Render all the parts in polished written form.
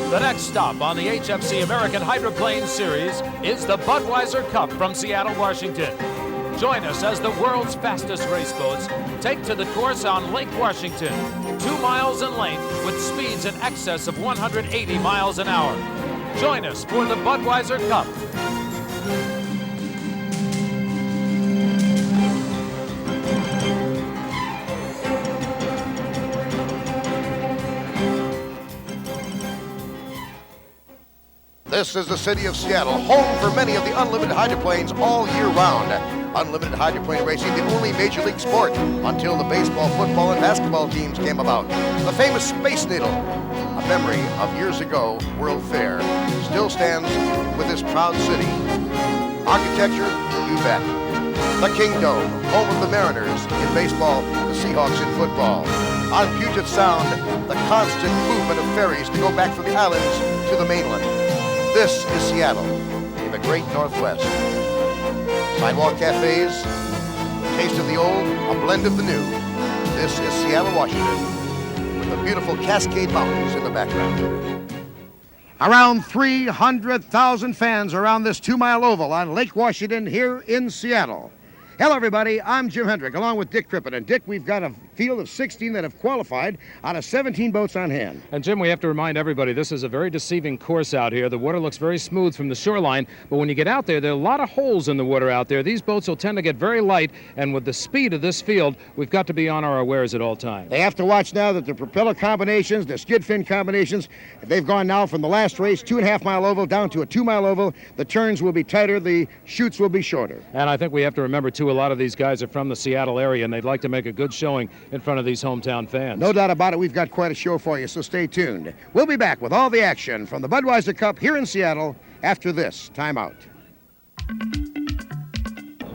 The next stop on the HFC American Hydroplane Series is the Budweiser Cup from Seattle, Washington. Join us as the world's fastest race boats take to the course on Lake Washington, 2 miles in length with speeds in excess of 180 miles an hour. Join us for the Budweiser Cup. This is the city of Seattle, home for many of the unlimited hydroplanes all year round. Unlimited hydroplane racing, the only major league sport until the baseball, football, and basketball teams came about. The famous Space Needle, a memory of years ago World Fair, still stands with this proud city. Architecture, you bet. The Kingdome, home of the Mariners in baseball, the Seahawks in football. On Puget Sound, the constant movement of ferries to go back from the islands to the mainland. This is Seattle, in the great Northwest. Sidewalk cafes, taste of the old, a blend of the new. This is Seattle, Washington, with the beautiful Cascade Mountains in the background. Around 300,000 fans around this 2-mile oval on Lake Washington here in Seattle. Hello, everybody. I'm Jim Hendrick, along with Dick Trippett. And, Dick, we've got a field of 16 that have qualified out of 17 boats on hand. And, Jim, we have to remind everybody, this is a very deceiving course out here. The water looks very smooth from the shoreline, but when you get out there, there are a lot of holes in the water out there. These boats will tend to get very light, and with the speed of this field, we've got to be on our wares at all times. They have to watch now that the propeller combinations, the skid fin combinations, they've gone now from the last race, 2.5-mile oval, down to a 2-mile oval. The turns will be tighter, the chutes will be shorter. And I think we have to remember, too, a lot of these guys are from the Seattle area, and they'd like to make a good showing in front of these hometown fans. No doubt about it. We've got quite a show for you, so stay tuned. We'll be back with all the action from the Budweiser Cup here in Seattle after this timeout.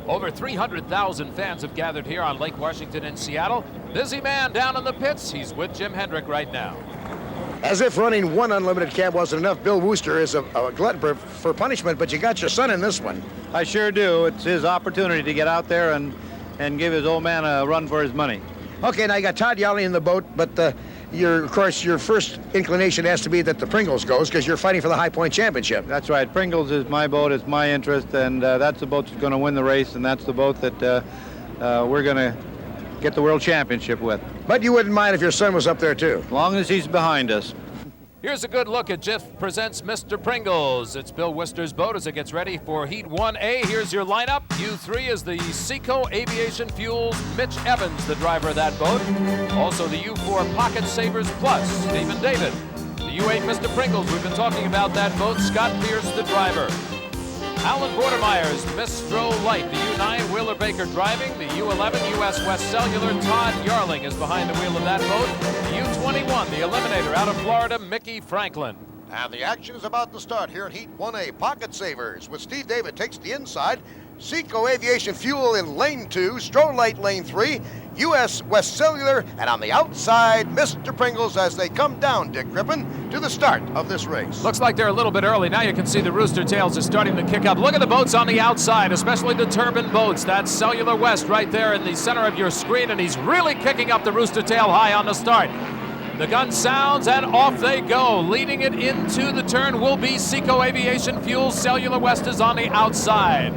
Over 300,000 fans have gathered here on Lake Washington in Seattle. Busy man down in the pits. He's with Jim Hendrick right now. As if running one unlimited cab wasn't enough, Bill Wooster is a glutton for punishment, but you got your son in this one. I sure do. It's his opportunity to get out there and give his old man a run for his money. Okay, now you got Todd Yowley in the boat, but of course, your first inclination has to be that the Pringles goes because you're fighting for the High Point Championship. That's right. Pringles is my boat. It's my interest, and that's the boat that's going to win the race, and that's the boat that we're going to get the World Championship with. But you wouldn't mind if your son was up there, too? As long as he's behind us. Here's a good look at Jeff presents Mr. Pringles. It's Bill Worcester's boat as it gets ready for Heat 1A. Here's your lineup. U3 is the Seco Aviation Fuels Mitch Evans, the driver of that boat. Also the U4 Pocket Savers Plus, Stephen David. The U8 Mr. Pringles, we've been talking about that boat. Scott Pierce, the driver. Alan Bordermeyer's Mistro Light, the U9 Wheeler Baker driving, the U11 US West Cellular Todd Yarling is behind the wheel of that boat, the U21 the Eliminator out of Florida Mickey Franklin. And the action is about to start here in Heat 1A. Pocket Savers with Steve David takes the inside. Seco Aviation Fuel in lane 2, Strolight lane 3, US West Cellular, and on the outside, Mr. Pringles as they come down, Dick Crippen, to the start of this race. Looks like they're a little bit early. Now you can see the rooster tails are starting to kick up. Look at the boats on the outside, especially the turbine boats. That's Cellular West right there in the center of your screen, and he's really kicking up the rooster tail high on the start. The gun sounds, and off they go. Leading it into the turn will be Seco Aviation Fuel. Cellular West is on the outside.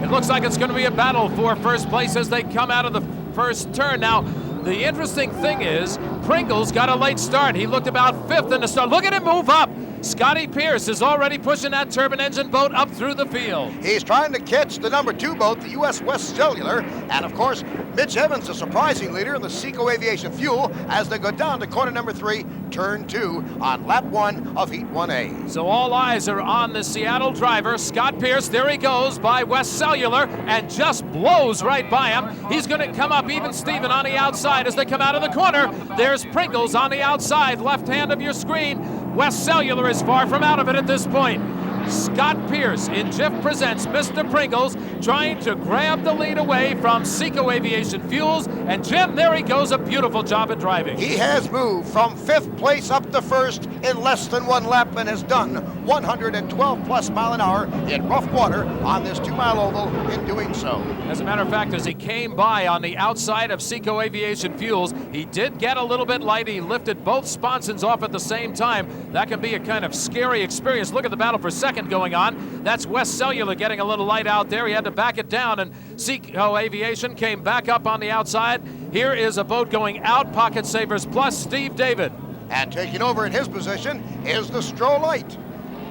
It looks like it's going to be a battle for first place as they come out of the first turn. Now, the interesting thing is, Pringles got a late start. He looked about 5th in the start. Look at him move up. Scotty Pierce is already pushing that turbine engine boat up through the field. He's trying to catch the number 2 boat, the US West Cellular, and of course, Mitch Evans, a surprising leader in the Seco Aviation Fuel, as they go down to corner number 3, turn 2, on lap 1 of Heat 1A. So all eyes are on the Seattle driver, Scott Pierce. There he goes by West Cellular and just blows right by him. He's going to come up even Steven on the outside as they come out of the corner. There's Pringles on the outside, left hand of your screen. West Cellular is far from out of it at this point. Scott Pierce in Jiff Presents Mr. Pringles, trying to grab the lead away from Seco Aviation Fuels. And Jim, there he goes, a beautiful job at driving. He has moved from 5th place up to 1st in less than 1 lap and has done 112 plus mile an hour in rough water on this 2-mile oval in doing so. As a matter of fact, as he came by on the outside of Seco Aviation Fuels, he did get a little bit light. He lifted both sponsons off at the same time. That can be a kind of scary experience. Look at the battle for second going on. That's West Cellular getting a little light out there. He had to back it down, and Seco Aviation came back up on the outside. Here is a boat going out, Pocket Savers Plus, Steve David. And taking over in his position is the Stroh-Lite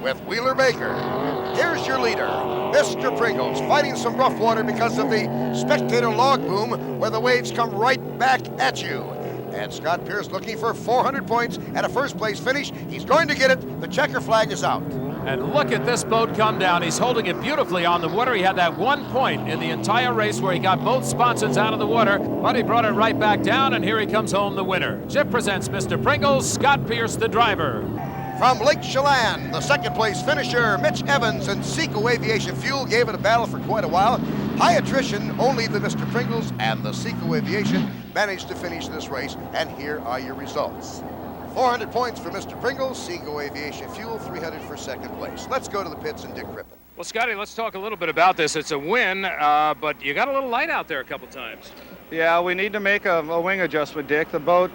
with Wheeler Baker. Here's your leader, Mr. Pringles, fighting some rough water because of the spectator log boom where the waves come right back at you. And Scott Pierce looking for 400 points at a first-place finish. He's going to get it. The checker flag is out. And look at this boat come down. He's holding it beautifully on the water. He had that 1 point in the entire race where he got both sponsons out of the water, but he brought it right back down, and here he comes home the winner. Jiff Presents Mr. Pringles, Scott Pierce, the driver. From Lake Chelan, the second-place finisher, Mitch Evans and Seco Aviation Fuel gave it a battle for quite a while. High attrition, only the Mr. Pringles and the Seco Aviation managed to finish this race, and here are your results. 400 points for Mr. Pringles, Seco Aviation Fuel, 300 for second place. Let's go to the pits and Dick Crippen. Well, Scotty, let's talk a little bit about this. It's a win, but you got a little light out there a couple times. Yeah, we need to make a wing adjustment, Dick. The boat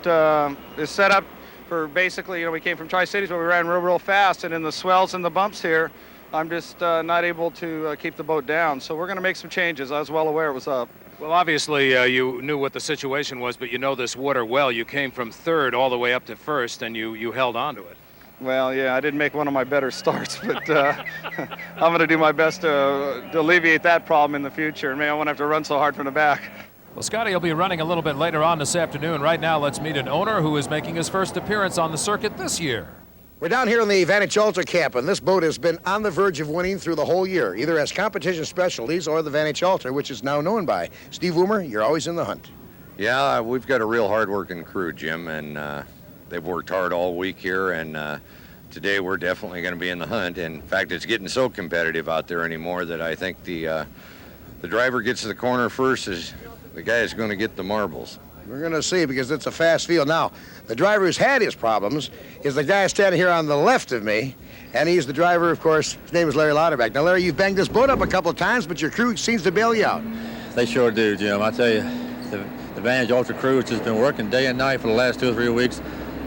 is set up for basically, we came from Tri-Cities where we ran real fast, and in the swells and the bumps here, I'm just not able to keep the boat down. So we're going to make some changes. I was well aware it was up. Well, obviously, you knew what the situation was, but you know this water well. You came from third all the way up to first, and you held on to it. Well, yeah, I didn't make one of my better starts, but I'm going to do my best to alleviate that problem in the future. And maybe I won't have to run so hard from the back. Well, Scotty will be running a little bit later on this afternoon. Right now, let's meet an owner who is making his first appearance on the circuit this year. We're down here in the Vantage Ultra camp, and this boat has been on the verge of winning through the whole year, either as competition specialties or the Vantage Ultra, which is now known by. Steve Woomer, you're always in the hunt. Yeah, we've got a real hard-working crew, Jim, and they've worked hard all week here, and today we're definitely going to be in the hunt. In fact, it's getting so competitive out there anymore that I think the driver gets to the corner first is the guy is going to get the marbles. We're going to see, because it's a fast field. Now, the driver who's had his problems is the guy standing here on the left of me, and he's the driver, of course. His name is Larry Lauterbach. Now, Larry, you've banged this boat up a couple of times, but your crew seems to bail you out. They sure do, Jim. I tell you, the Vantage Ultra crew has just been working day and night for the last 2 or 3 weeks.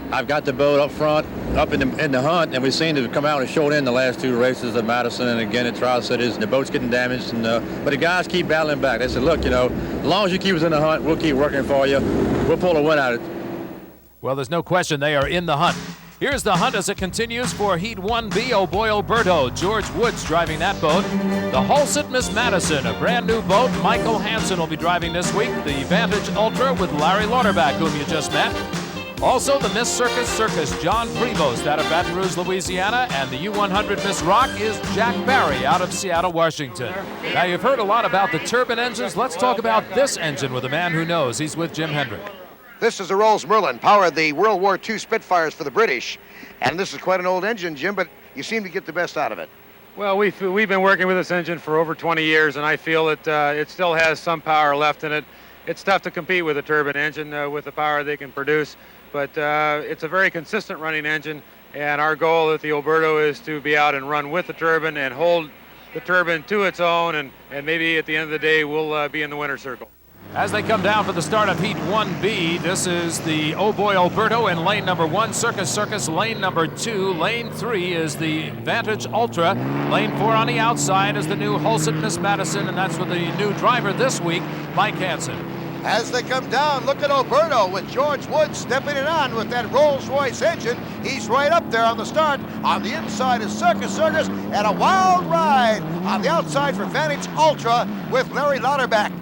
I've got the boat up front, up in the hunt, and we seem to come out and show it in the last 2 races at Madison and again at Tri-Cities, and the boat's getting damaged. And but the guys keep battling back. They said, look, as long as you keep us in the hunt, we'll keep working for you. We'll pull a win out of it. Well, there's no question they are in the hunt. Here's the hunt as it continues for Heat 1B. Oh boy, Alberto. George Woods driving that boat. The Hulset Miss Madison, a brand new boat. Michael Hansen will be driving this week. The Vantage Ultra with Larry Lauterbach, whom you just met. Also, the Miss Circus, John Prevost out of Baton Rouge, Louisiana, and the U100 Miss Rock is Jack Barry out of Seattle, Washington. Now, you've heard a lot about the turbine engines. Let's talk about this engine with a man who knows. He's with Jim Hendrick. This is a Rolls Merlin, powered the World War II Spitfires for the British. And this is quite an old engine, Jim, but you seem to get the best out of it. Well, we've been working with this engine for over 20 years, and I feel that it still has some power left in it. It's tough to compete with a turbine engine with the power they can produce. But it's a very consistent running engine, and our goal at the Alberto is to be out and run with the turbine and hold the turbine to its own, and maybe at the end of the day we'll be in the winner's circle. As they come down for the start of Heat 1B, this is the Oh Boy Alberto in lane number 1, Circus, lane number 2. Lane 3 is the Vantage Ultra. Lane 4 on the outside is the new Hulset Miss Madison, and that's with the new driver this week, Mike Hansen. As they come down, look at Alberto with George Woods stepping it on with that Rolls-Royce engine. He's right up there on the start. On the inside is Circus, and a wild ride on the outside for Vantage Ultra with Larry Lauterbach.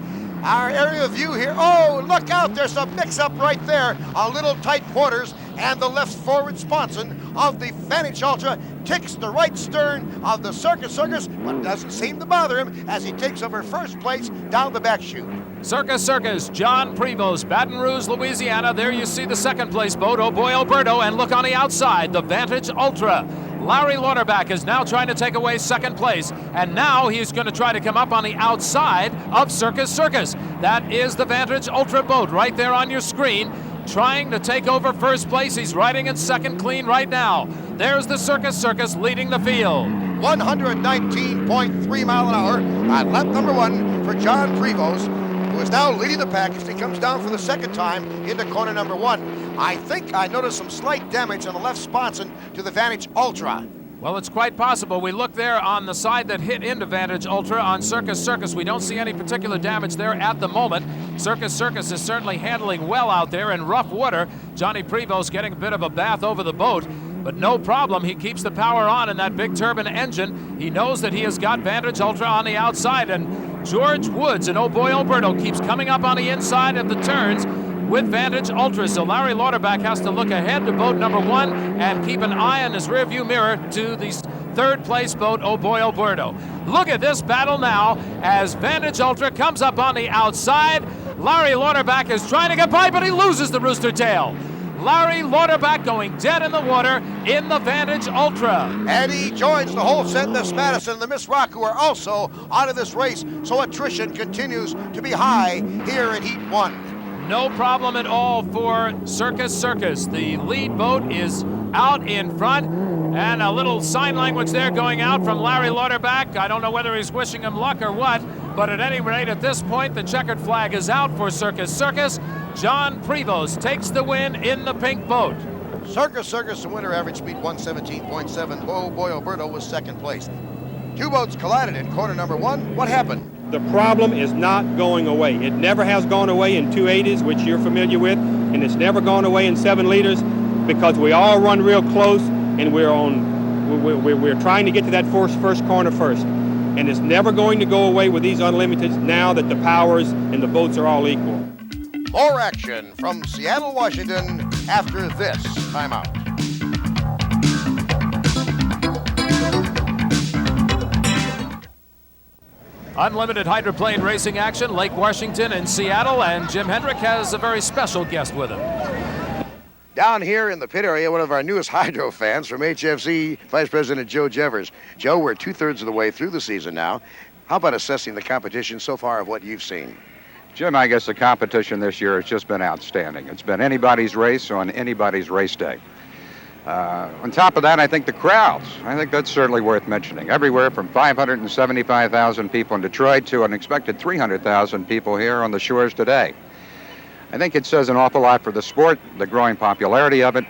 Our area view here, oh, look out, there's a mix-up right there on little tight quarters, and the left forward sponson of the Vantage Ultra kicks the right stern of the Circus, but doesn't seem to bother him as he takes over first place down the back chute. Circus, John Prevost, Baton Rouge, Louisiana. There you see the second place boat, Oh Boy Alberto, and look on the outside, the Vantage Ultra. Larry Lauterbach is now trying to take away second place, and now he's going to try to come up on the outside of Circus Circus. That is the Vantage Ultra boat right there on your screen, trying to take over first place. He's riding in second clean right now. There's the Circus Circus leading the field. 119.3 mile an hour on lap number 1 for John Prevost, who is now leading the pack as he comes down for the second time into corner number 1. I think I noticed some slight damage on the left sponson to the Vantage Ultra. Well, it's quite possible. We look there on the side that hit into Vantage Ultra on Circus Circus. We don't see any particular damage there at the moment. Circus Circus is certainly handling well out there in rough water. Johnny Prevost getting a bit of a bath over the boat, but no problem. He keeps the power on in that big turbine engine. He knows that he has got Vantage Ultra on the outside, and George Woods and oh boy Alberto keeps coming up on the inside of the turns with Vantage Ultra. So Larry Lauterbach has to look ahead to boat number 1 and keep an eye on his rearview mirror to the third place boat, oh boy Alberto. Look at this battle now as Vantage Ultra comes up on the outside. Larry Lauterbach is trying to get by, but he loses the rooster tail. Larry Lauterbach going dead in the water in the Vantage Ultra. And he joins the whole set, Miss Madison and the Miss Rock, who are also out of this race, so attrition continues to be high here in Heat 1. No problem at all for Circus Circus. The lead boat is out in front, and a little sign language there going out from Larry Lauterbach. I don't know whether he's wishing him luck or what, but at any rate, at this point, the checkered flag is out for Circus Circus. John Prevost takes the win in the pink boat. Circus Circus, the winner, average speed 117.7. Oh boy Alberto was second place. Two boats collided in corner number 1. What happened? The problem is not going away. It never has gone away in 280s, which you're familiar with, and it's never gone away in 7 liters because we all run real close, and we're trying to get to that first corner first. And it's never going to go away with these unlimiteds now that the powers and the boats are all equal. More action from Seattle, Washington after this timeout. Unlimited hydroplane racing action, Lake Washington and Seattle, and Jim Hendrick has a very special guest with him. Down here in the pit area, one of our newest hydro fans from HFC, Vice President Joe Jevers. Joe, we're 2/3 of the way through the season now. How about assessing the competition so far of what you've seen? Jim, I guess the competition this year has just been outstanding. It's been anybody's race on anybody's race day. On top of that, I think the crowds, I think that's certainly worth mentioning. Everywhere from 575,000 people in Detroit to an expected 300,000 people here on the shores today. I think it says an awful lot for the sport, the growing popularity of it,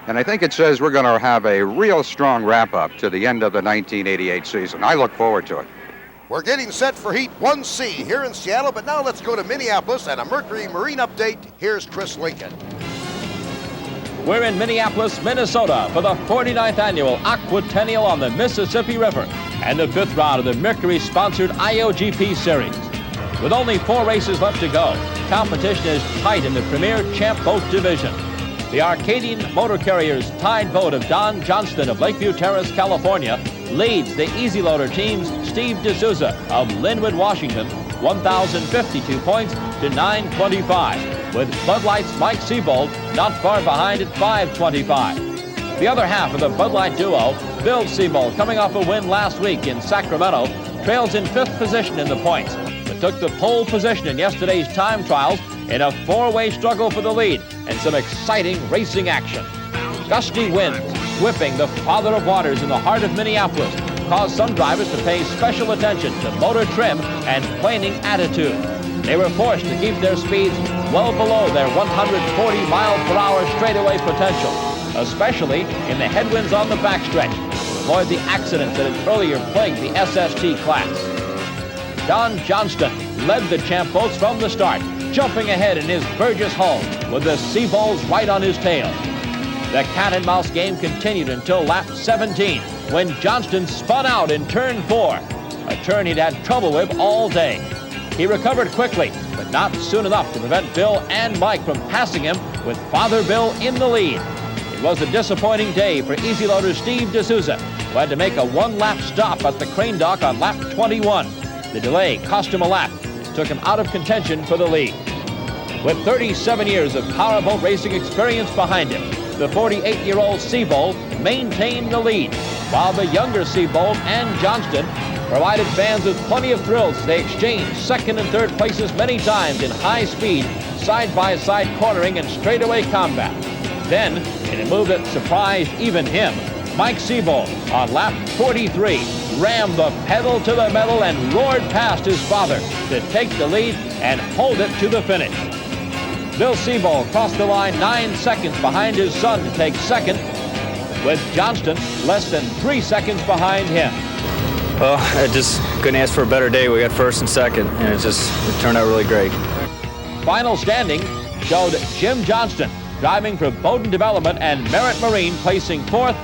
and I think it says we're going to have a real strong wrap-up to the end of the 1988 season. I look forward to it. We're getting set for Heat 1C here in Seattle, but now let's go to Minneapolis and a Mercury Marine update. Here's Chris Lincoln. We're in Minneapolis, Minnesota for the 49th annual Aquatennial on the Mississippi River and the 5th round of the Mercury-sponsored IOGP Series. With only 4 races left to go, competition is tight in the Premier Champ Boat Division. The Arcadian Motor Carriers tied boat of Don Johnston of Lakeview Terrace, California, leads the Easy Loader team's Steve D'Souza of Linwood, Washington, 1,052 points to 925, with Bud Light's Mike Seabold not far behind at 525. The other half of the Bud Light duo, Bill Seabold, coming off a win last week in Sacramento, trails in 5th position in the points, but took the pole position in yesterday's time trials in a 4-way struggle for the lead and some exciting racing action. Gusty winds, whipping the Father of Waters in the heart of Minneapolis, caused some drivers to pay special attention to motor trim and planing attitude. They were forced to keep their speeds well below their 140-mile-per-hour straightaway potential, especially in the headwinds on the backstretch, to avoid the accidents that had earlier plagued the SST class. Don Johnston led the champ boats from the start, jumping ahead in his Burgess hull with the Seabolds right on his tail. The cat-and-mouse game continued until lap 17, when Johnston spun out in turn 4, a turn he'd had trouble with all day. He recovered quickly, but not soon enough to prevent Bill and Mike from passing him with Father Bill in the lead. It was a disappointing day for Easy Loader Steve D'Souza, who had to make a 1-lap stop at the crane dock on lap 21. The delay cost him a lap and took him out of contention for the lead. With 37 years of powerboat racing experience behind him, the 48-year-old Seabold maintained the lead, while the younger Seabold and Johnston provided fans with plenty of thrills as they exchanged second and third places many times in high-speed, side-by-side cornering and straightaway combat. Then, in a move that surprised even him, Mike Seabold, on lap 43, rammed the pedal to the metal and roared past his father to take the lead and hold it to the finish. Bill Seabold crossed the line 9 seconds behind his son to take second, with Johnston less than 3 seconds behind him. Well, I just couldn't ask for a better day. We got first and second, and it turned out really great. Final standing showed Jim Johnston driving for Bowden Development and Merritt Marine placing 4th,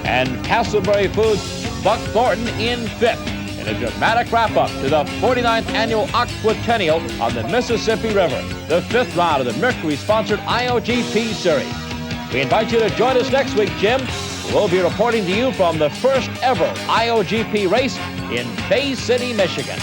and Castleberry Foods' Buck Thornton in 5th, in a dramatic wrap-up to the 49th annual Aquatennial on the Mississippi River, the 5th round of the Mercury-sponsored IOGP Series. We invite you to join us next week, Jim. We'll be reporting to you from the first ever IOGP race in Bay City, Michigan.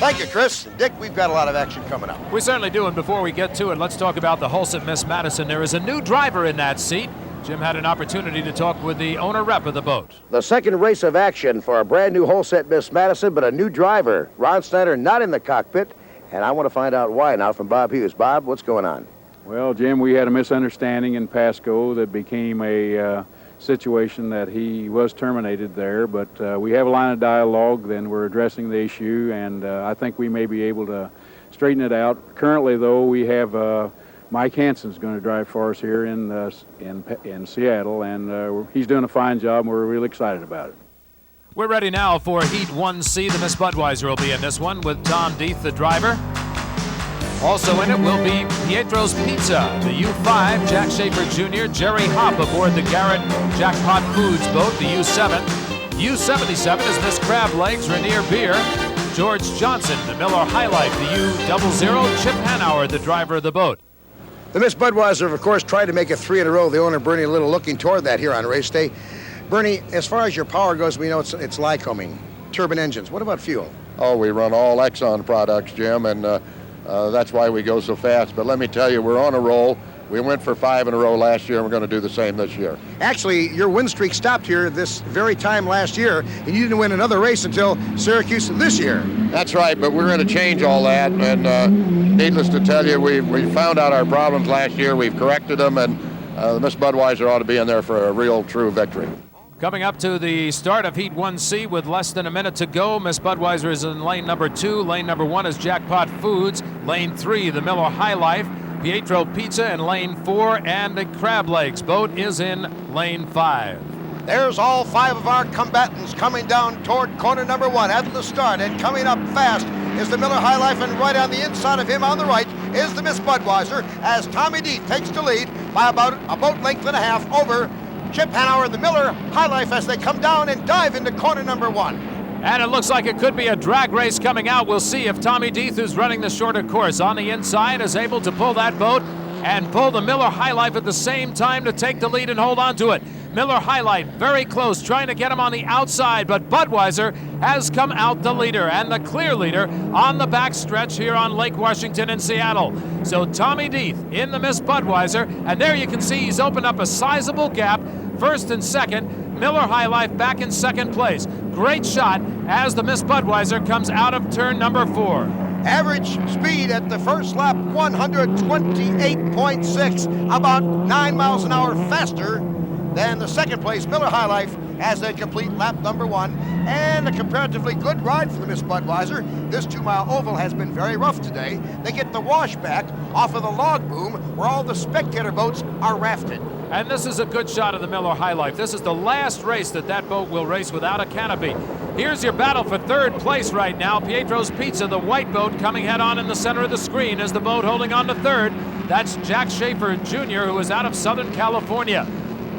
Thank you, Chris. Dick, we've got a lot of action coming up. We certainly do, and before we get to it, let's talk about the Hulset Miss Madison. There is a new driver in that seat. Jim had an opportunity to talk with the owner-rep of the boat. The second race of action for a brand new Hulset Miss Madison, but a new driver. Ron Snyder not in the cockpit, and I want to find out why now from Bob Hughes. Bob, what's going on? Well, Jim, we had a misunderstanding in Pasco that became a situation that he was terminated there, but we have a line of dialogue, then we're addressing the issue, and I think we may be able to straighten it out. Currently, though, we have Mike Hansen's going to drive for us here in Seattle, and he's doing a fine job, and we're really excited about it. We're ready now for Heat 1C. The Miss Budweiser will be in this one with Tom Deeth, the driver. Also in it will be Pietro's Pizza, the U5, Jack Schaefer Jr., Jerry Hopp aboard the Garrett Jackpot Foods boat, the U7. U77 is Miss Crab Legs, Rainier Beer, George Johnson, the Miller High Life, the U00, Chip Hanauer, the driver of the boat. The Miss Budweiser, of course, tried to make it 3 in a row. The owner, Bernie Little, looking toward that here on race day. Bernie, as far as your power goes, we know it's Lycoming, turbine engines. What about fuel? Oh, we run all Exxon products, Jim, and that's why we go so fast. But let me tell you, we're on a roll. We went for 5 in a row last year, and we're going to do the same this year. Actually, your win streak stopped here this very time last year, and you didn't win another race until Syracuse this year. That's right, but we're going to change all that, and needless to tell you, we found out our problems last year. We've corrected them, and Miss Budweiser ought to be in there for a real, true victory. Coming up to the start of Heat 1C with less than a minute to go. Miss Budweiser is in lane number 2. Lane number 1 is Jackpot Foods. Lane 3, the Miller High Life. Pietro Pizza in lane 4, and the Crab Legs boat is in lane 5. There's all 5 of our combatants coming down toward corner number 1 at the start, and coming up fast is the Miller High Life, and right on the inside of him on the right is the Miss Budweiser, as Tommy Deeth takes the lead by about a boat length and a half over Chip Hanauer, the Miller High Life, as they come down and dive into corner number 1. And it looks like it could be a drag race coming out. We'll see if Tommy Deeth, who's running the shorter course on the inside, is able to pull that boat and pull the Miller High Life at the same time to take the lead and hold on to it. Miller High Life very close, trying to get him on the outside, but Budweiser has come out the leader and the clear leader on the back stretch here on Lake Washington in Seattle. So Tommy Deeth in the Miss Budweiser, and there you can see he's opened up a sizable gap, first and second. Miller High Life back in second place. Great shot as the Miss Budweiser comes out of turn number 4. Average speed at the first lap, 128.6, about 9 miles an hour faster than the second place Miller High Life as they complete lap number 1. And a comparatively good ride for the Miss Budweiser. This 2-mile oval has been very rough today. They get the washback off of the log boom where all the spectator boats are rafted. And this is a good shot of the Miller High Life. This is the last race that boat will race without a canopy. Here's your battle for third place right now. Pietro's Pizza, the white boat, coming head on in the center of the screen as the boat holding on to third. That's Jack Schaefer Jr., who is out of Southern California.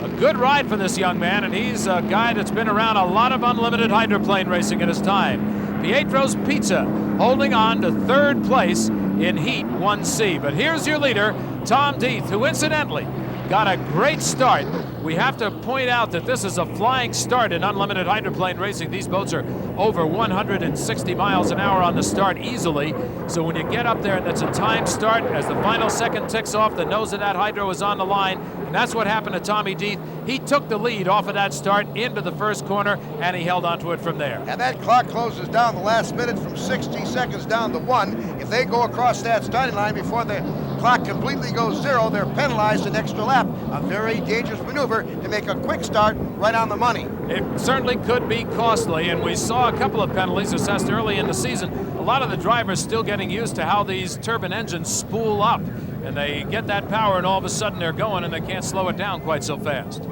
A good ride for this young man, and he's a guy that's been around a lot of unlimited hydroplane racing in his time. Pietro's Pizza holding on to third place in Heat 1C. But here's your leader, Tom Deeth, who incidentally got a great start. We have to point out that this is a flying start in unlimited hydroplane racing. These boats are over 160 miles an hour on the start easily. So when you get up there and it's a time start, as the final second ticks off, the nose of that hydro is on the line. And That's what happened to Tommy Deeth. He took the lead off of that start into the first corner, and he held onto it from there. And that clock closes down the last minute from 60 seconds down to 1. If they go across that starting line before the clock completely goes 0, they're penalized an extra lap. A very dangerous maneuver to make a quick start right on the money. It certainly could be costly, and we saw a couple of penalties assessed early in the season. A lot of the drivers still getting used to how these turbine engines spool up, and they get that power, and all of a sudden they're going, and they can't slow it down quite so fast.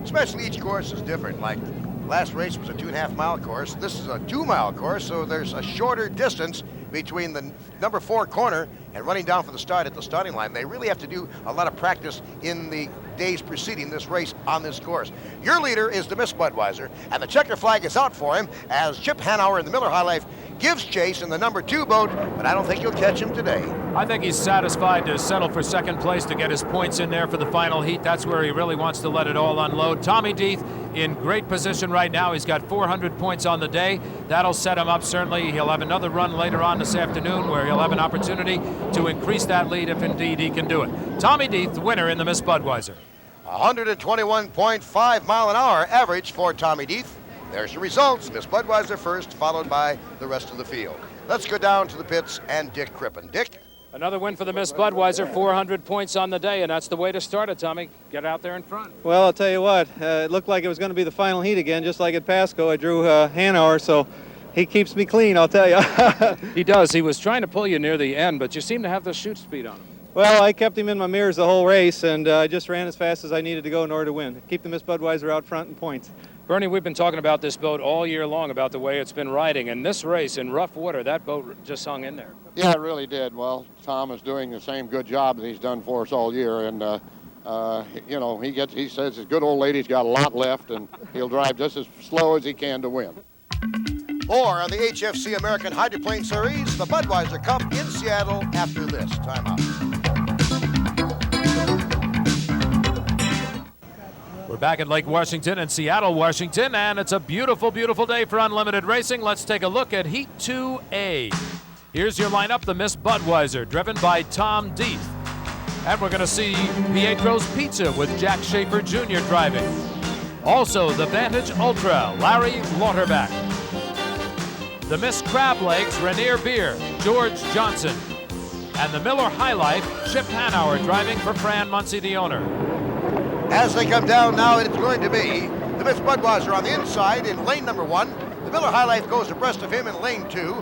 Especially each course is different. Like last race was a 2.5-mile course. This is a 2-mile course, so there's a shorter distance between the number 4 corner and running down for the start at the starting line. They really have to do a lot of practice in the days preceding this race on this course. Your leader is the Miss Budweiser, and the checker flag is out for him as Chip Hanauer in the Miller High Life gives chase in the number 2 boat, but I don't think you'll catch him today. I think he's satisfied to settle for second place to get his points in there for the final heat. That's where he really wants to let it all unload. Tommy Deeth in great position right now. He's got 400 points on the day. That'll set him up, certainly. He'll have another run later on this afternoon where he'll have an opportunity to increase that lead if indeed he can do it. Tommy Deeth, the winner in the Miss Budweiser. 121.5 mile an hour average for Tommy Deeth. There's your results. Miss Budweiser first, followed by the rest of the field. Let's go down to the pits and Dick Crippen. Dick? Another win for the Miss Budweiser, 400 points on the day, and that's the way to start it, Tommy. Get out there in front. Well, I'll tell you what, it looked like it was going to be the final heat again, just like at Pasco. I drew Hanauer, so he keeps me clean, I'll tell you. He does. He was trying to pull you near the end, but you seem to have the shoot speed on him. Well, I kept him in my mirrors the whole race, and I just ran as fast as I needed to go in order to win. Keep the Miss Budweiser out front in points. Bernie, we've been talking about this boat all year long, about the way it's been riding. And this race in rough water, that boat just hung in there. Yeah, it really did. Well, Tom is doing the same good job that he's done for us all year. And, you know, he says his good old lady's got a lot left, and he'll drive just as slow as he can to win. More on the HFC American Hydroplane Series, the Budweiser Cup in Seattle after this timeout. We're back at Lake Washington in Seattle, Washington, and it's a beautiful, beautiful day for unlimited racing. Let's take a look at Heat 2A. Here's your lineup, the Miss Budweiser, driven by Tom Deeth. And we're going to see Pietro's Pizza with Jack Schaefer Jr. driving. Also, the Vantage Ultra, Larry Lauterbach. The Miss Crab Legs, Rainier Beer, George Johnson. And the Miller High Life, Chip Hanauer driving for Fran Muncie, the owner. As they come down now, it's going to be the Miss Budweiser on the inside in lane number 1. The Miller High Life goes abreast of him in lane 2.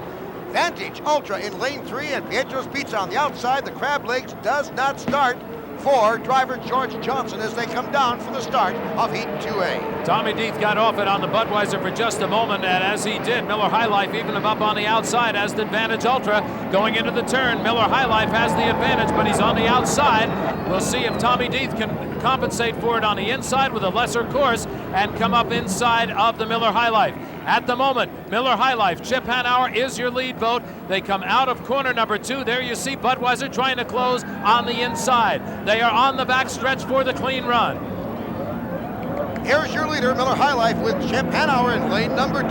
Vantage Ultra in lane 3, and Pietro's Pizza on the outside. The Crab Legs does not start for driver George Johnson as they come down for the start of Heat 2A. Tommy Deeth got off it on the Budweiser for just a moment, and as he did, Miller High Life even him up on the outside, as did Vantage Ultra. Going into the turn, Miller High Life has the advantage, but he's on the outside. We'll see if Tommy Deeth can compensate for it on the inside with a lesser course and come up inside of the Miller High Life. At the moment, Miller High Life, Chip Hanauer is your lead boat. They come out of corner number 2. There you see Budweiser trying to close on the inside. They are on the back stretch for the clean run. Here's your leader, Miller High Life, with Chip Hanauer in lane number 2.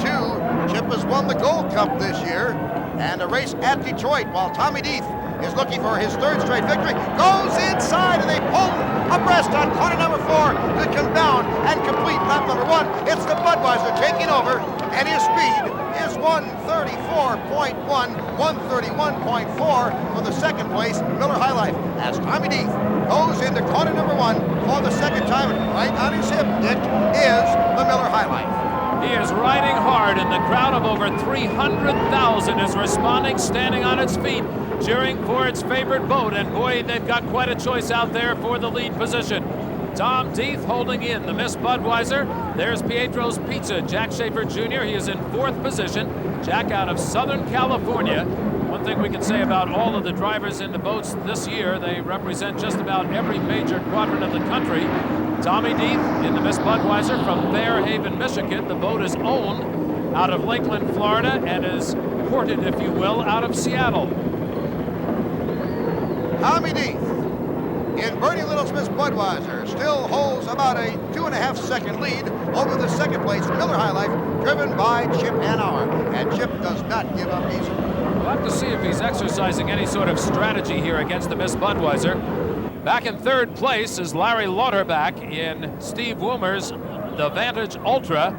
Chip has won the Gold Cup this year and a race at Detroit, while Tommy Deeth is looking for his 3rd straight victory. Goes inside, and they pull abreast on corner number 4 to come down and complete lap number 1. It's the Budweiser taking over, and his speed is 134.1, 131.4 for the second place, Miller High Life, as Tommy Deeth goes into corner number 1 for the second time. Right on his hip, Dick, is the Miller High Life. He is riding hard, and the crowd of over 300,000 is responding, standing on its feet, cheering for its favorite boat. And boy, they've got quite a choice out there for the lead position. Tom Deeth holding in the Miss Budweiser. There's Pietro's Pizza, Jack Schaefer Jr. He is in 4th position. Jack out of Southern California. One thing we can say about all of the drivers in the boats this year, they represent just about every major quadrant of the country. Tommy Deeth in the Miss Budweiser from Fairhaven, Michigan. The boat is owned out of Lakeland, Florida, and is ported, if you will, out of Seattle. Tommy Deeth in Bernie Little's Miss Budweiser still holds about a 2.5-second lead over the second place Miller High Life, driven by Chip Hanauer. And Chip does not give up easily. We'll have to see if he's exercising any sort of strategy here against the Miss Budweiser. Back in third place is Larry Lauterbach in Steve Woomer's the Vantage Ultra.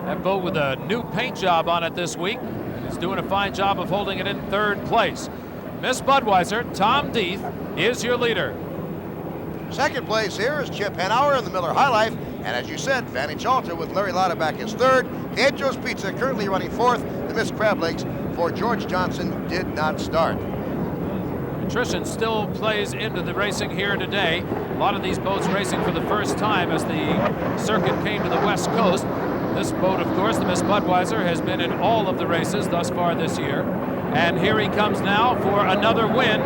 That boat with a new paint job on it this week. And he's doing a fine job of holding it in third place. Miss Budweiser, Tom Deeth, is your leader. Second place here is Chip Hanauer in the Miller High Life. And as you said, Vantage Ultra with Larry Lauterbach is third. Pedro's Pizza currently running fourth. The Miss Crab Legs for George Johnson did not start. Attrition still plays into the racing here today. A lot of these boats racing for the first time as the circuit came to the West Coast. This boat, of course, the Miss Budweiser, has been in all of the races thus far this year. And here he comes now for another win.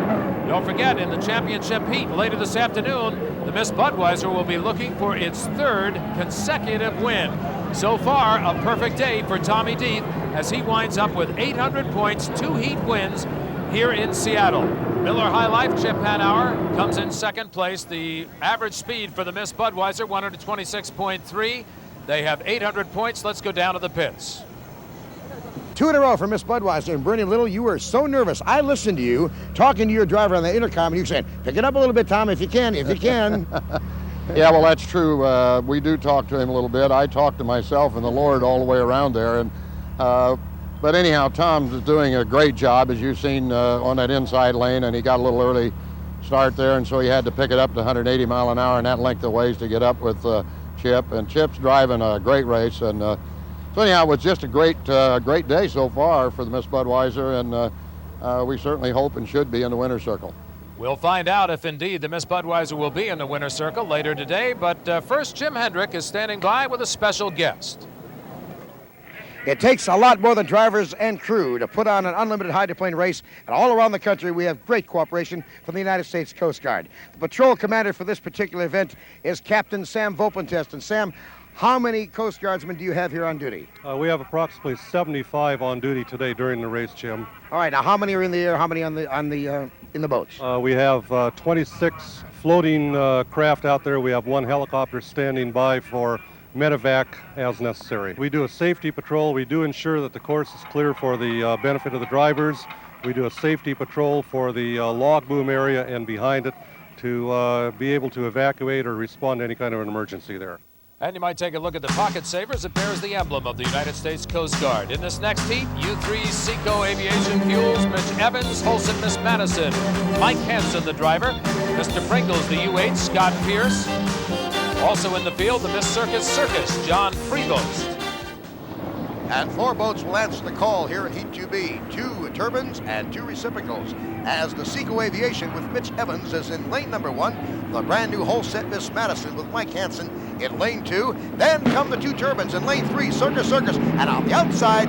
Don't forget, in the championship heat later this afternoon, the Miss Budweiser will be looking for its third consecutive win. So far, a perfect day for Tommy Deeth as he winds up with 800 points, 2 heat wins here in Seattle. Miller High Life, Chip Hanauer, comes in second place. The average speed for the Miss Budweiser, 126.3. They have 800 points. Let's go down to the pits. 2 in a row for Miss Budweiser. And Bernie Little, you were so nervous. I listened to you talking to your driver on the intercom, and you said, pick it up a little bit, Tom, if you can, if you can. Yeah, well, that's true. We do talk to him a little bit. I talk to myself and the Lord all the way around there. And but anyhow, Tom's doing a great job, as you've seen on that inside lane, and he got a little early start there, and so he had to pick it up to 180 mile an hour and that length of ways to get up with Chip. And Chip's driving a great race, and so anyhow, it was just a great day so far for the Miss Budweiser, and we certainly hope and should be in the winner's circle. We'll find out if indeed the Miss Budweiser will be in the winner's circle later today, but first Jim Hendrick is standing by with a special guest. It takes a lot more than drivers and crew to put on an unlimited hydroplane race, and all around the country we have great cooperation from the United States Coast Guard. The patrol commander for this particular event is Captain Sam Vopentest. And Sam, how many Coast Guardsmen do you have here on duty? We have approximately 75 on duty today during the race, Jim. All right, now how many are in the air? How many in the boats? We have 26 floating craft out there. We have 1 helicopter standing by for medevac as necessary. We do a safety patrol. We do ensure that the course is clear for the benefit of the drivers. We do a safety patrol for the log boom area and behind it to be able to evacuate or respond to any kind of an emergency there. And you might take a look at the pocket savers. It bears the emblem of the United States Coast Guard. In this next heat, U3 Seco Aviation Fuels, Mitch Evans, Holson, Miss Madison, Mike Hansen, the driver, Mr. Pringles, the U8, Scott Pierce. Also in the field, the Miss Circus, John Prevost. And 4 boats will answer the call here in Heat 2B. 2 turbines and 2 reciprocals. As the Seco Aviation with Mitch Evans is in lane number 1. The brand new whole set Miss Madison with Mike Hansen in lane 2. Then come the 2 turbines in lane 3, Circus. And on the outside,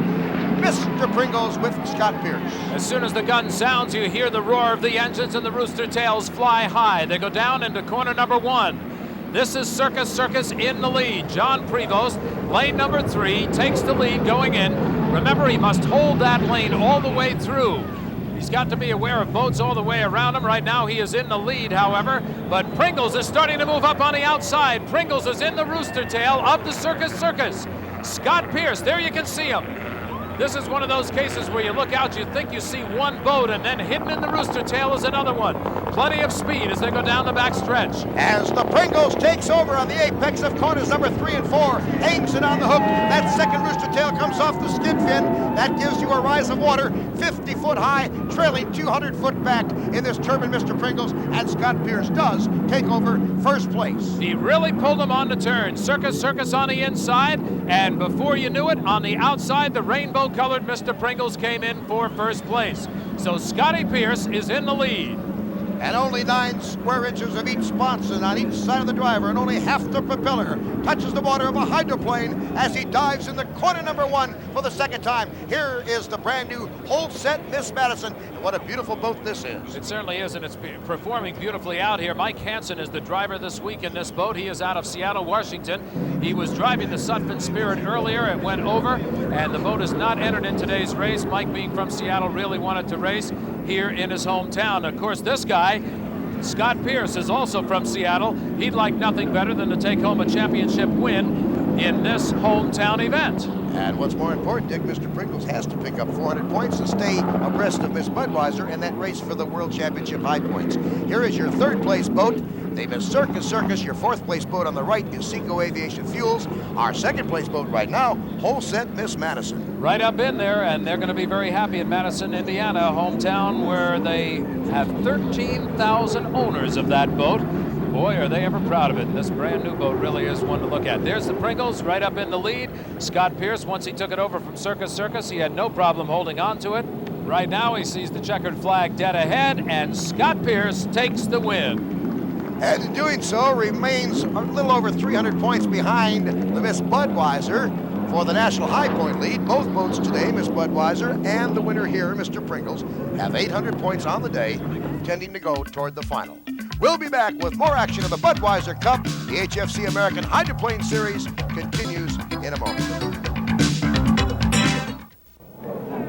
Mr. Pringles with Scott Pierce. As soon as the gun sounds, you hear the roar of the engines and the rooster tails fly high. They go down into corner number 1. This is Circus in the lead. John Prevost, lane number 3, takes the lead going in. Remember, he must hold that lane all the way through. He's got to be aware of boats all the way around him. Right now, he is in the lead, however, but Pringles is starting to move up on the outside. Pringles is in the rooster tail of the Circus. Scott Pierce, there you can see him. This is one of those cases where you look out, you think you see one boat, and then hidden in the rooster tail is another one. Plenty of speed as they go down the back stretch. As the Pringles takes over on the apex of corners number 3 and 4, aims it on the hook. That second rooster tail comes off the skid fin. That gives you a rise of water, 50 foot high, trailing 200 foot back in this turbine, Mr. Pringles, and Scott Pierce does take over first place. He really pulled him on the turn. Circus on the inside, and before you knew it, on the outside, the rainbow-colored Mr. Pringles came in for first place. So Scotty Pierce is in the lead. And only 9 square inches of each sponson on each side of the driver, and only half the propeller touches the water of a hydroplane as he dives in the corner number 1 for the second time. Here is the brand new whole set Miss Madison, and what a beautiful boat this is. It certainly is, and it's performing beautifully out here. Mike Hansen is the driver this week in this boat. He is out of Seattle, Washington. He was driving the Sutphin Spirit earlier. It went over, and the boat is not entered in today's race. Mike, being from Seattle, really wanted to race here in his hometown. Of course, this guy, Scott Pierce, is also from Seattle. He'd like nothing better than to take home a championship win in this hometown event. And what's more important, Dick, Mr. Pringles has to pick up 400 points to stay abreast of Miss Budweiser in that race for the World Championship high points. Here is your third place boat. Name is Circus Circus. Your fourth place boat on the right is Seco Aviation Fuels. Our second place boat right now, Whole Set Miss Madison. Right up in there, and they're going to be very happy in Madison, Indiana, hometown where they have 13,000 owners of that boat. Boy, are they ever proud of it. This brand new boat really is one to look at. There's the Pringles right up in the lead. Scott Pierce, once he took it over from Circus Circus, he had no problem holding on to it. Right now he sees the checkered flag dead ahead, and Scott Pierce takes the win. And in doing so, remains a little over 300 points behind the Miss Budweiser for the national high point lead. Both boats today, Miss Budweiser and the winner here, Mr. Pringles, have 800 points on the day, intending to go toward the final. We'll be back with more action of the Budweiser Cup. The HFC American Hydroplane Series continues in a moment.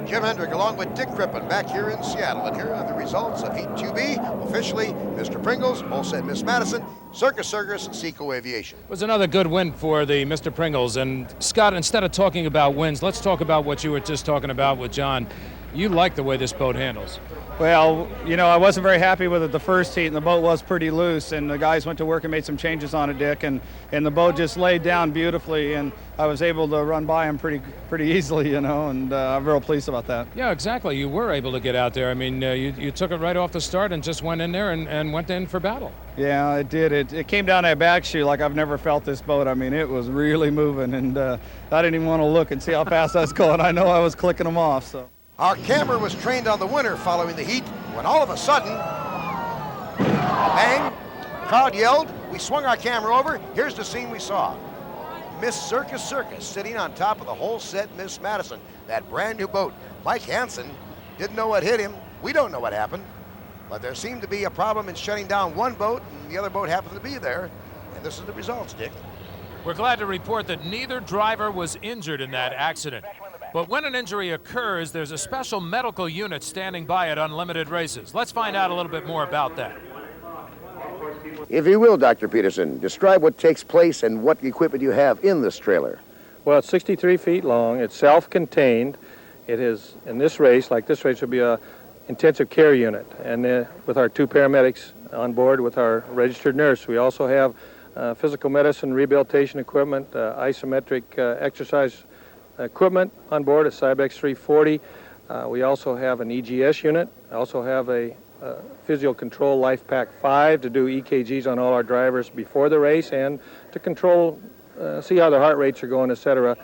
Jim Hendrick along with Dick Crippen back here in Seattle. And here are the results of Heat 2B. Officially, Mr. Pringles, Whole Set Miss Madison, Circus Circus, and Seco Aviation. It was another good win for the Mr. Pringles. And Scott, instead of talking about wins, let's talk about what you were just talking about with John. You like the way this boat handles. Well, you know, I wasn't very happy with it the first heat, and the boat was pretty loose, and the guys went to work and made some changes on it, Dick, and the boat just laid down beautifully, and I was able to run by them pretty easily, you know, and I'm real pleased about that. Yeah, exactly. You were able to get out there. I mean, you took it right off the start and just went in there and went in for battle. Yeah, it did. It came down that back chute like I've never felt this boat. I mean, it was really moving, and I didn't even want to look and see how fast I was going. I know I was clicking them off, so. Our camera was trained on the winner following the heat when all of a sudden, bang, crowd yelled. We swung our camera over. Here's the scene we saw. Miss Circus Circus sitting on top of the Whole Set Miss Madison, that brand new boat. Mike Hansen didn't know what hit him. We don't know what happened, but there seemed to be a problem in shutting down one boat, and the other boat happened to be there. And this is the results, Dick. We're glad to report that neither driver was injured in that accident. But when an injury occurs, there's a special medical unit standing by at Unlimited Races. Let's find out a little bit more about that. If you will, Dr. Peterson, describe what takes place and what equipment you have in this trailer. Well, it's 63 feet long. It's self-contained. It is, in this race, like this race, will be a intensive care unit. And with our 2 paramedics on board with our registered nurse, we also have physical medicine, rehabilitation equipment, isometric exercise equipment on board, a Cybex 340. We also have an EGS unit. I also have a Physio Control Life Pack 5 to do EKGs on all our drivers before the race and to control, see how their heart rates are going, etc.,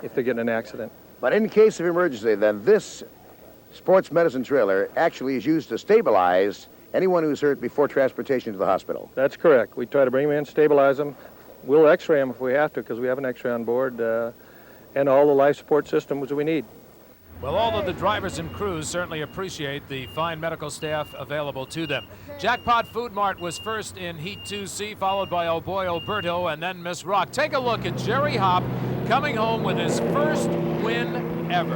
if they get in an accident. But in case of emergency, then this sports medicine trailer actually is used to stabilize anyone who's hurt before transportation to the hospital. That's correct. We try to bring them in, stabilize them. We'll x-ray them if we have to because we have an x-ray on board and all the life support systems we need. Well, all of the drivers and crews certainly appreciate the fine medical staff available to them. Jackpot Food Mart was first in Heat 2C, followed by Oh Boy Alberto and then Miss Rock. Take a look at Jerry Hopp coming home with his first win ever.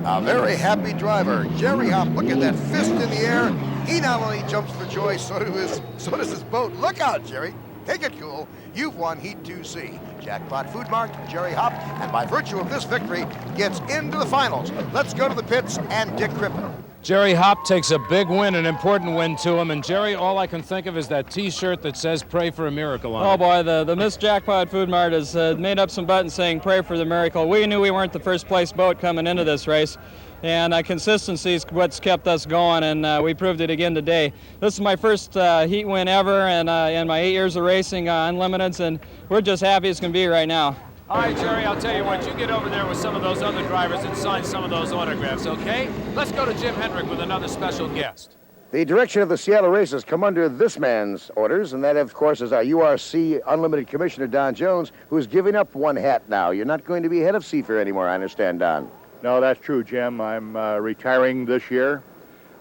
A very happy driver. Jerry Hopp, look at that fist in the air. He not only jumps for joy, so does his boat. Look out, Jerry. Take it cool. You've won Heat 2C. Jackpot Food Mart, Jerry Hopp, and by virtue of this victory, gets into the finals. Let's go to the pits and Dick Crippen. Jerry Hopp takes a big win, an important win to him. And Jerry, all I can think of is that T-shirt that says "Pray for a Miracle" on it. Oh boy, the Miss Jackpot Food Mart has made up some buttons saying "Pray for the Miracle." We knew we weren't the first place boat coming into this race, and consistency is what's kept us going, and we proved it again today. This is my first heat win ever, and in my 8 years of racing Unlimiteds, and we're just happy as can be right now. All right, Jerry, I'll tell you what, you get over there with some of those other drivers and sign some of those autographs, okay? Let's go to Jim Hendrick with another special guest. The direction of the Seattle races come under this man's orders, and that, of course, is our URC Unlimited Commissioner, Don Jones, who's giving up one hat now. You're not going to be head of Seafair anymore, I understand, Don. No, that's true, Jim. I'm retiring this year.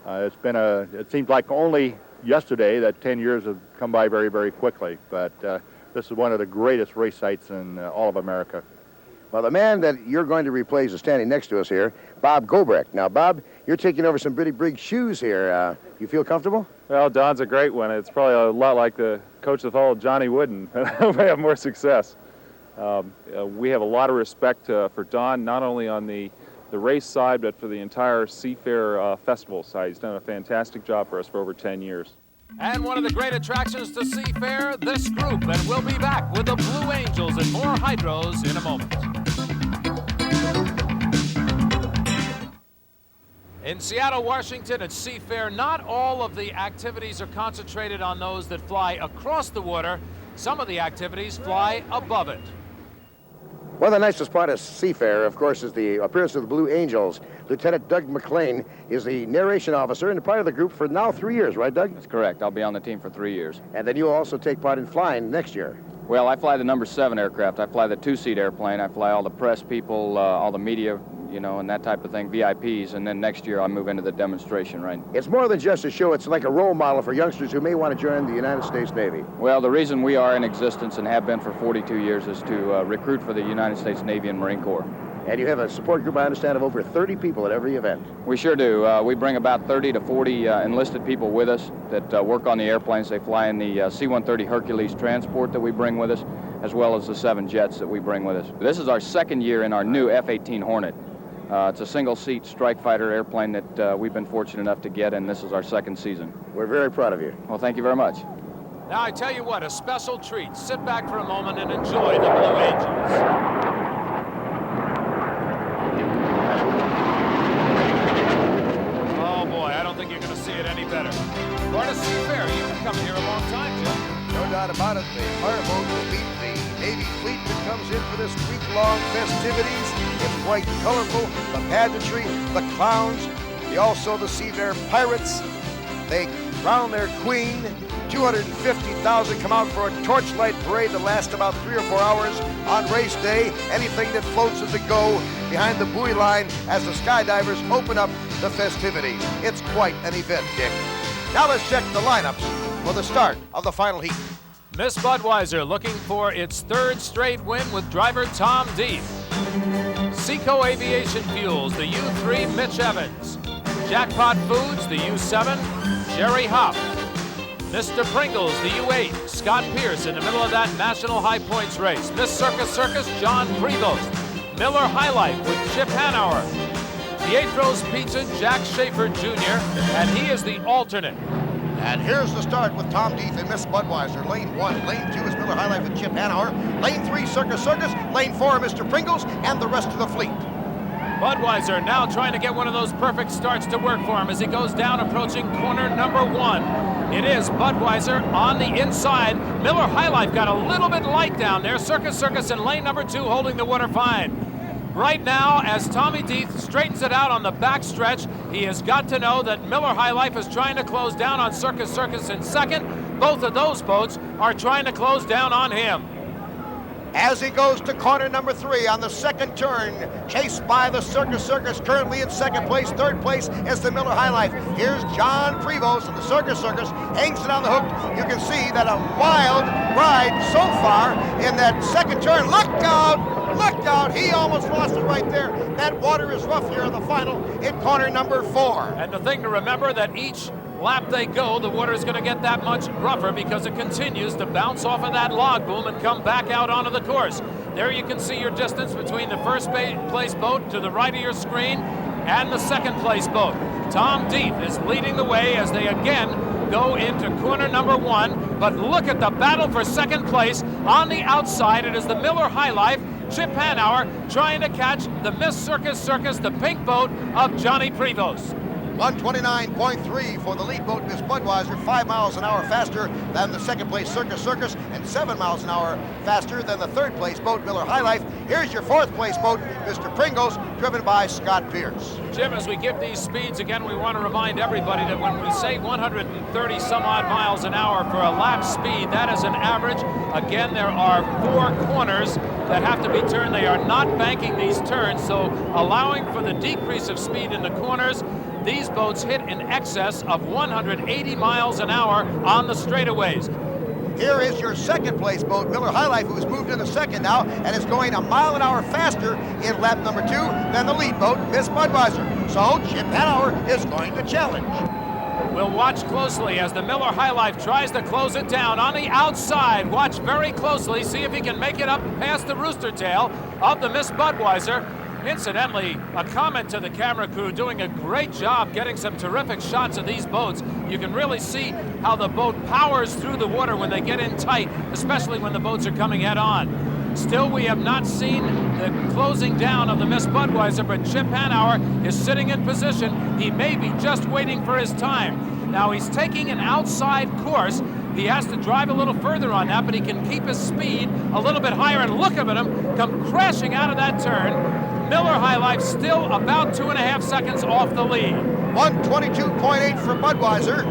It seems like only yesterday that 10 years have come by very, very quickly, but this is one of the greatest race sites in all of America. Well, the man that you're going to replace is standing next to us here, Bob Gobrecht. Now, Bob, you're taking over some pretty big shoes here. You feel comfortable? Well, Don's a great one. It's probably a lot like the coach that followed Johnny Wooden. I hope I have more success. We have a lot of respect for Don, not only on the race side, but for the entire Seafair Festival side. He's done a fantastic job for us for over 10 years. And one of the great attractions to Seafair, this group. And we'll be back with the Blue Angels and more hydros in a moment. In Seattle, Washington, at Seafair, not all of the activities are concentrated on those that fly across the water. Some of the activities fly above it. One of the nicest parts of Seafair, of course, is the appearance of the Blue Angels. Lieutenant Doug McLean is the narration officer and part of the group for now 3 years, right, Doug? That's correct. I'll be on the team for 3 years. And then you'll also take part in flying next year. Well, I fly the number 7 aircraft. I fly the 2-seat airplane. I fly all the press people, all the media, you know, and that type of thing, VIPs, and then next year I'll move into the demonstration, right? It's more than just a show. It's like a role model for youngsters who may want to join the United States Navy. Well, the reason we are in existence and have been for 42 years is to recruit for the United States Navy and Marine Corps. And you have a support group, I understand, of over 30 people at every event. We sure do. We bring about 30 to 40 enlisted people with us that work on the airplanes. They fly in the C-130 Hercules transport that we bring with us, as well as the 7 jets that we bring with us. This is our second year in our new F-18 Hornet. It's a single-seat strike fighter airplane that we've been fortunate enough to get, and this is our second season. We're very proud of you. Well, thank you very much. Now, I tell you what, a special treat. Sit back for a moment and enjoy the Blue Angels. Oh, boy, I don't think you're going to see it any better. Going to Seafair. You've been coming here a long time, Jim. No doubt about it. The fireboat will meet the Navy fleet that comes in for this week-long festivities. It's quite colorful. The pageantry, the clowns, also the Seafair Pirates. They crown their queen. 250,000 come out for a torchlight parade that lasts about 3 or 4 hours on race day. Anything that floats is a go behind the buoy line as the skydivers open up the festivities. It's quite an event, Dick. Now let's check the lineups for the start of the final heat. Miss Budweiser looking for its 3rd straight win with driver Tom Deeth. Seco Aviation Fuels, the U3 Mitch Evans. Jackpot Foods, the U7 Jerry Hopp. Mr. Pringles, the U8 Scott Pierce in the middle of that national high points race. Miss Circus John Prevost. Miller High Life with Chip Hanauer. Pietro's Pizza Jack Schaefer Jr. and he is the alternate. And here's the start with Tom Deeth and Miss Budweiser. Lane 1, lane 2 is Miller High Life with Chip Hanauer. Lane 3, Circus. Lane 4, Mr. Pringles, and the rest of the fleet. Budweiser now trying to get one of those perfect starts to work for him as he goes down approaching corner number 1. It is Budweiser on the inside. Miller High Life got a little bit light down there. Circus in lane number 2 holding the water fine. Right now, as Tommy Deeth straightens it out on the back stretch, he has got to know that Miller High Life is trying to close down on Circus in second. Both of those boats are trying to close down on him. As he goes to corner number 3 on the second turn, chased by the Circus, currently in second place. Third place is the Miller High Life. Here's John Prevost of the Circus, hangs it on the hook. You can see that a wild ride so far in that second turn. Look out, he almost lost it right there. That water is rough here in the final in corner number 4. And the thing to remember that each lap they go, the water is going to get that much rougher because it continues to bounce off of that log boom and come back out onto the course. There you can see your distance between the first place boat to the right of your screen and the second place boat. Tom Deeth is leading the way as they again go into corner number 1. But look at the battle for second place. On the outside, it is the Miller High Life, Chip Hanauer, trying to catch the Miss Circus, the pink boat of Johnny Prevost. 129.3 for the lead boat, Miss Budweiser, 5 miles an hour faster than the second place Circus, and 7 miles an hour faster than the third place boat, Miller High Life. Here's your fourth place boat, Mr. Pringles, driven by Scott Pierce. Jim, as we give these speeds again, we want to remind everybody that when we say 130 some odd miles an hour for a lap speed, that is an average. Again, there are 4 corners that have to be turned. They are not banking these turns, so allowing for the decrease of speed in the corners. These boats hit in excess of 180 miles an hour on the straightaways. Here is your second place boat, Miller High Life, who has moved into second now and is going a mile an hour faster in lap number 2 than the lead boat, Miss Budweiser. So Chip Hanauer is going to challenge. We'll watch closely as the Miller High Life tries to close it down on the outside. Watch very closely, see if he can make it up past the rooster tail of the Miss Budweiser. Incidentally, a comment to the camera crew, doing a great job getting some terrific shots of these boats. You can really see how the boat powers through the water when they get in tight, especially when the boats are coming head on. Still, we have not seen the closing down of the Miss Budweiser, but Chip Hanauer is sitting in position. He may be just waiting for his time. Now he's taking an outside course. He has to drive a little further on that, but he can keep his speed a little bit higher, and look at him come crashing out of that turn. Miller High Life still about 2.5 seconds off the lead. 122.8 for Budweiser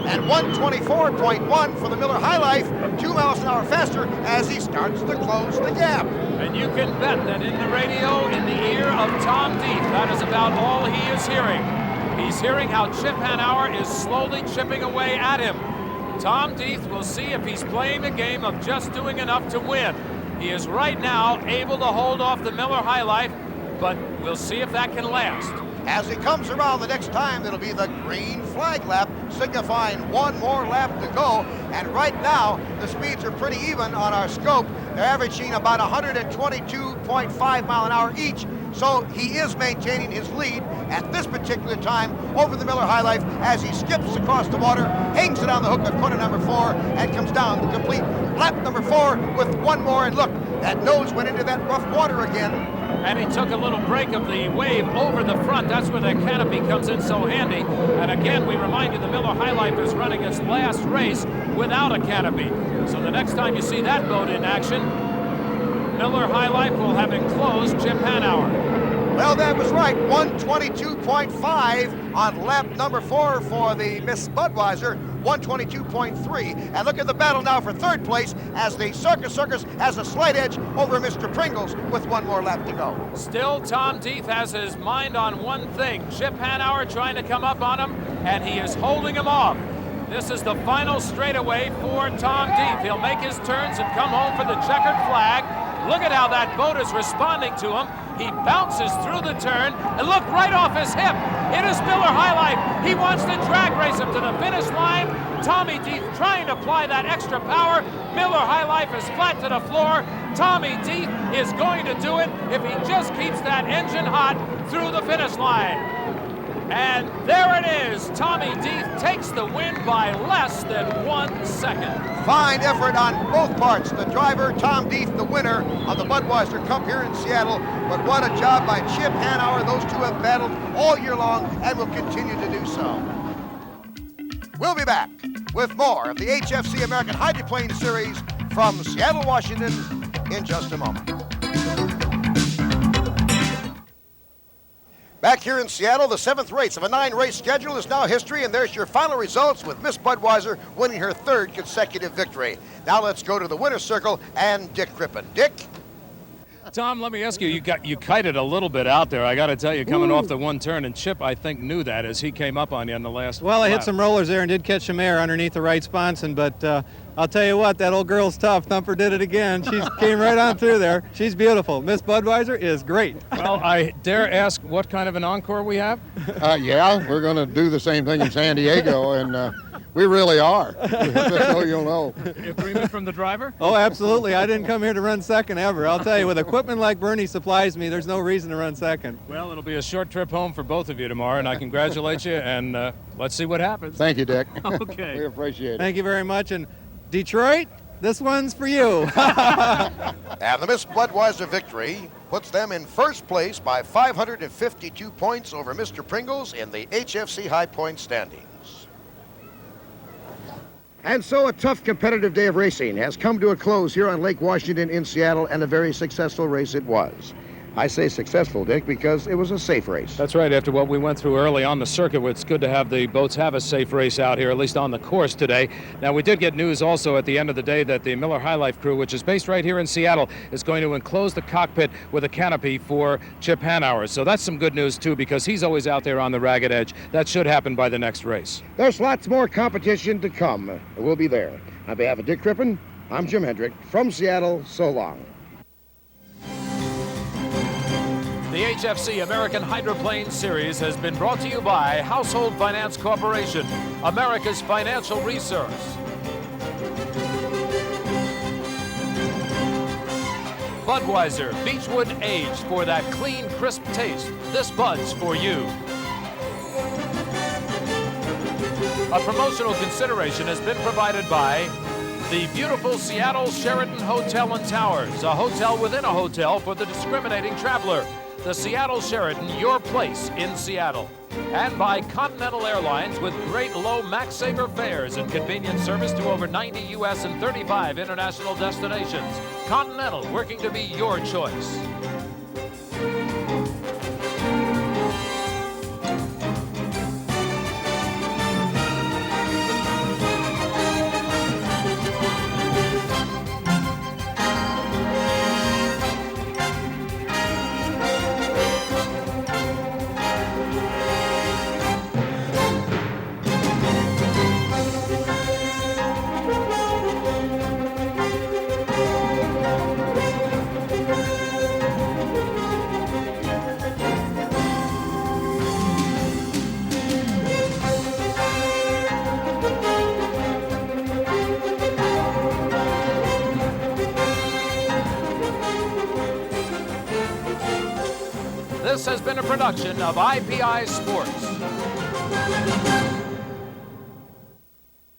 and 124.1 for the Miller High Life, 2 miles an hour faster as he starts to close the gap. And you can bet that in the radio, in the ear of Tom Deeth, that is about all he is hearing. He's hearing how Chip Hanauer is slowly chipping away at him. Tom Deeth will see if he's playing the game of just doing enough to win. He is right now able to hold off the Miller High Life, but we'll see if that can last. As he comes around the next time, it'll be the green flag lap, signifying one more lap to go. And right now, the speeds are pretty even on our scope. They're averaging about 122.5 mile an hour each. So he is maintaining his lead at this particular time over the Miller High Life as he skips across the water, hangs it on the hook of corner number 4, and comes down to complete lap number 4 with one more. And look, that nose went into that rough water again. And he took a little break of the wave over the front. That's where that canopy comes in so handy. And again, we remind you the Miller High Life is running its last race without a canopy. So the next time you see that boat in action, Miller High Life will have enclosed Chip Hanauer. Well, that was right. 122.5 on lap number 4 for the Miss Budweiser. 122.3. And look at the battle now for third place as the Circus has a slight edge over Mr. Pringles with one more lap to go. Still, Tom Deeth has his mind on one thing. Chip Hanauer trying to come up on him, and he is holding him off. This is the final straightaway for Tom Deeth. He'll make his turns and come home for the checkered flag. Look at how that boat is responding to him. He bounces through the turn, and look, right off his hip. It is Miller High Life. He wants to drag race him to the finish line. Tommy Deeth trying to apply that extra power. Miller High Life is flat to the floor. Tommy Deeth is going to do it if he just keeps that engine hot through the finish line. And there it is. Tommy Deeth takes the win by less than 1 second. Fine effort on both parts. The driver, Tom Deeth, the winner of the Budweiser Cup here in Seattle. But what a job by Chip Hanauer. Those two have battled all year long and will continue to do so. We'll be back with more of the HFC American Hydroplane Series from Seattle, Washington in just a moment. Back here in Seattle, the 7th race of a 9-race schedule is now history, and there's your final results with Miss Budweiser winning her 3rd consecutive victory. Now let's go to the winner's circle and Dick Crippen. Dick? Tom, let me ask you, you kited a little bit out there. I got to tell you, coming off the one turn, and Chip, I think, knew that as he came up on you in the last Well, I lap. hit some rollers there and did catch some air underneath the right sponson, but I'll tell you what, that old girl's tough. Thumper did it again. She came right on through there. She's beautiful. Miss Budweiser is great. Well, I dare ask what kind of an encore we have? Yeah, we're going to do the same thing in San Diego, and we really are, just so you'll know. Agreement from the driver? Oh, absolutely. I didn't come here to run second ever. I'll tell you, with equipment like Bernie supplies me, there's no reason to run second. Well, it'll be a short trip home for both of you tomorrow, and I congratulate you, and let's see what happens. Thank you, Dick. Okay. We appreciate it. Thank you very much. And Detroit, this one's for you. And the Miss Budweiser victory puts them in first place by 552 points over Mr. Pringles in the HFC High Point standings. And so a tough competitive day of racing has come to a close here on Lake Washington in Seattle, and a very successful race it was. I say successful, Dick, because it was a safe race. That's right. After what we went through early on the circuit, it's good to have the boats have a safe race out here, at least on the course today. Now, we did get news also at the end of the day that the Miller High Life crew, which is based right here in Seattle, is going to enclose the cockpit with a canopy for Chip Hanauer. So that's some good news, too, because he's always out there on the ragged edge. That should happen by the next race. There's lots more competition to come. We'll be there. On behalf of Dick Crippen, I'm Jim Hendrick from Seattle. So long. The The HFC American Hydroplane Series has been brought to you by Household Finance Corporation, America's financial resource. Budweiser Beechwood Aged for that clean, crisp taste. This Bud's for you. A promotional consideration has been provided by the beautiful Seattle Sheraton Hotel and Towers, a hotel within a hotel for the discriminating traveler. The Seattle Sheraton, your place in Seattle. And by Continental Airlines with great low max saver fares and convenient service to over 90 U.S. and 35 international destinations. Continental, working to be your choice. This has been a production of IPI Sports.